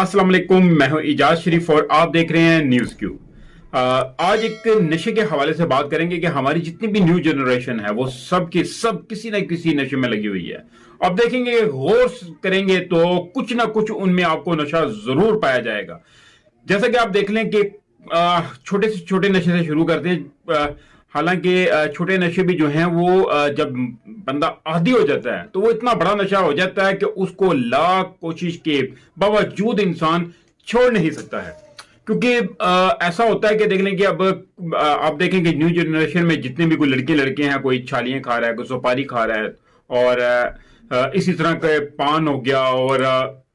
अस्सलाम वालेकुम, मैं हूं इजाज शरीफ और आप देख रहे हैं न्यूज क्यू। आज एक नशे के हवाले से बात करेंगे कि हमारी जितनी भी न्यू जनरेशन है वो सब की सब किसी न किसी नशे में लगी हुई है। अब देखेंगे, गौर करेंगे तो कुछ ना कुछ उनमें आपको नशा जरूर पाया जाएगा। जैसा कि आप देख लें कि छोटे से छोटे नशे से शुरू करते हैं। हालांकि छोटे नशे भी जो हैं वो जब बंदा आदी हो जाता है तो वो इतना बड़ा नशा हो जाता है कि उसको लाख कोशिश के बावजूद इंसान छोड़ नहीं सकता है। क्योंकि ऐसा होता है कि देख लें कि अब आप देखेंगे न्यू जनरेशन में जितने भी कोई लड़के हैं, कोई छालियां खा रहा है, कोई सुपारी खा रहा है और इसी तरह के पान हो गया और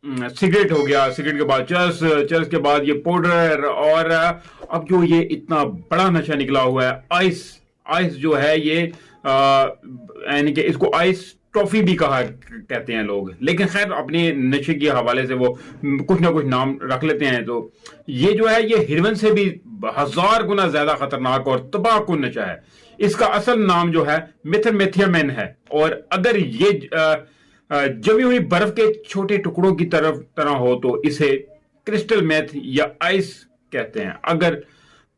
सिगरेट हो गया, सिगरेट के बाद चरस के बाद ये पाउडर और अब जो ये इतना बड़ा नशा निकला हुआ है आइस जो है ये यानी कि इसको आइस टॉफी भी कहते हैं लोग, लेकिन खैर अपने नशे के हवाले से वो कुछ ना कुछ नाम रख लेते हैं। तो ये जो है ये हेरोइन से भी 1000 गुना ज्यादा खतरनाक और तबाहकुन नशा है। इसका असल नाम जो है मेथाम्फेटामिन है और अगर ये जमी हुई बर्फ के छोटे टुकड़ों की तरह हो तो इसे क्रिस्टल मेथ या आइस कहते हैं। अगर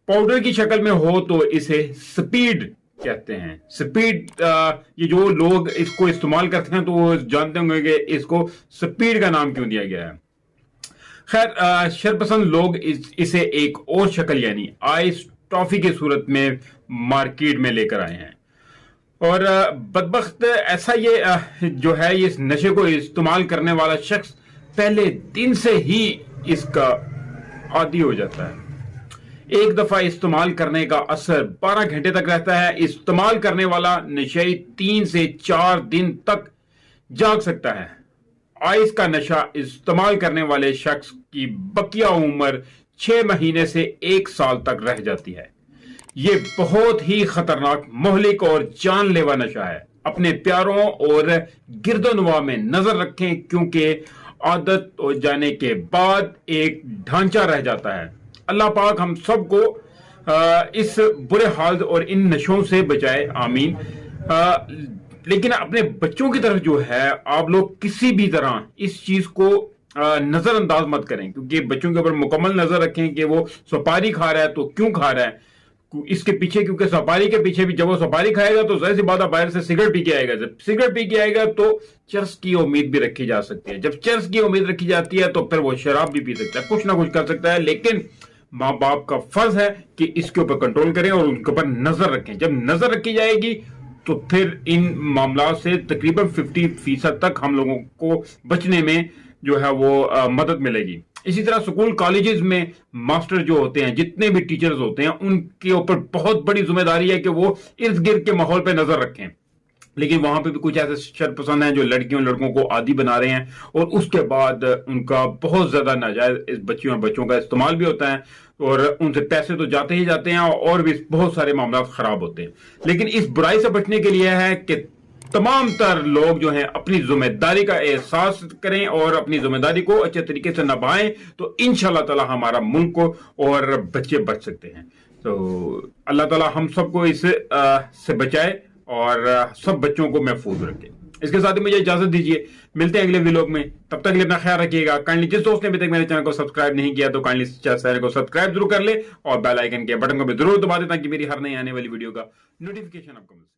पाउडर की शक्ल में हो तो इसे स्पीड कहते हैं। स्पीड ये जो लोग इसको इस्तेमाल करते हैं तो वो जानते होंगे कि इसको स्पीड का नाम क्यों दिया गया है। खैर शरपसंद लोग इसे एक और शक्ल यानी आइस टॉफी की सूरत में मार्केट में लेकर आए हैं और बदबख्त ऐसा ये जो है ये नशे को इस्तेमाल करने वाला शख्स पहले दिन से ही इसका आदी हो जाता है। एक दफा इस्तेमाल करने का असर 12 घंटे तक रहता है। इस्तेमाल करने वाला नशे 3 से 4 दिन तक जाग सकता है। आइस का नशा इस्तेमाल करने वाले शख्स की बकिया उम्र 6 महीने से 1 साल तक रह जाती है। ये बहुत ही खतरनाक, मोहलिक और जानलेवा नशा है। अपने प्यारों और गिरदोनवा में नजर रखें क्योंकि आदत हो जाने के बाद एक ढांचा रह जाता है। अल्लाह पाक हम सबको इस बुरे हाल और इन नशों से बचाए, आमीन। लेकिन अपने बच्चों की तरफ जो है आप लोग किसी भी तरह इस चीज को नजरअंदाज मत करें, क्योंकि बच्चों के ऊपर मुकम्मल नजर रखें कि वो सुपारी खा रहा है तो क्यों खा रहा है इसके पीछे, क्योंकि सुपारी के पीछे भी जब वो सुपारी खाएगा तो जाहिर सी बात है बाहर से सिगरेट पी के आएगा। जब सिगरेट पी के आएगा तो चरस की उम्मीद भी रखी जा सकती है। जब चरस की उम्मीद रखी जाती है तो फिर वो शराब भी पी सकता है, कुछ ना कुछ कर सकता है। लेकिन माँ बाप का फर्ज है कि इसके ऊपर कंट्रोल करें और उनके ऊपर नजर रखें। जब नजर रखी जाएगी तो फिर इन मामला से तकरीबन 50% तक हम लोगों को बचने में जो है वो मदद मिलेगी। इसी तरह स्कूल कॉलेजेस में मास्टर जो होते हैं, जितने भी टीचर्स होते हैं, उनके ऊपर बहुत बड़ी जिम्मेदारी है कि वो इर्द गिर्द के माहौल पे नजर रखें। लेकिन वहां पे भी कुछ ऐसे शरपसंद हैं जो लड़कियों लड़कों को आदी बना रहे हैं और उसके बाद उनका बहुत ज्यादा नाजायज इस बच्चों का इस्तेमाल भी होता है और उनसे पैसे तो जाते ही जाते हैं और भी बहुत सारे मामला खराब होते हैं। लेकिन इस बुराई से बचने के लिए है कि तमाम तर लोग जो हैं अपनी जिम्मेदारी का एहसास करें और अपनी जिम्मेदारी को अच्छे तरीके से निभाएं तो इंशाअल्लाह ताला हमारा मुल्क और बच्चे बच सकते हैं। तो अल्लाह ताला हम सबको इस से बचाए और सब बच्चों को महफूज रखे। इसके साथ ही मुझे इजाजत दीजिए, मिलते हैं अगले व्लॉग में। तब तक के लिए अपना ख्याल रखिएगा। काइंडली जिस दोस्त ने अभी तक मेरे चैनल को सब्सक्राइब नहीं किया तो काइंडली चैनल को सब्सक्राइब जरूर कर ले और बेल आइकन के बटन को भी जरूर दबा दें ताकि मेरी हर नई आने वाली वीडियो का नोटिफिकेशन आपको मिल सके।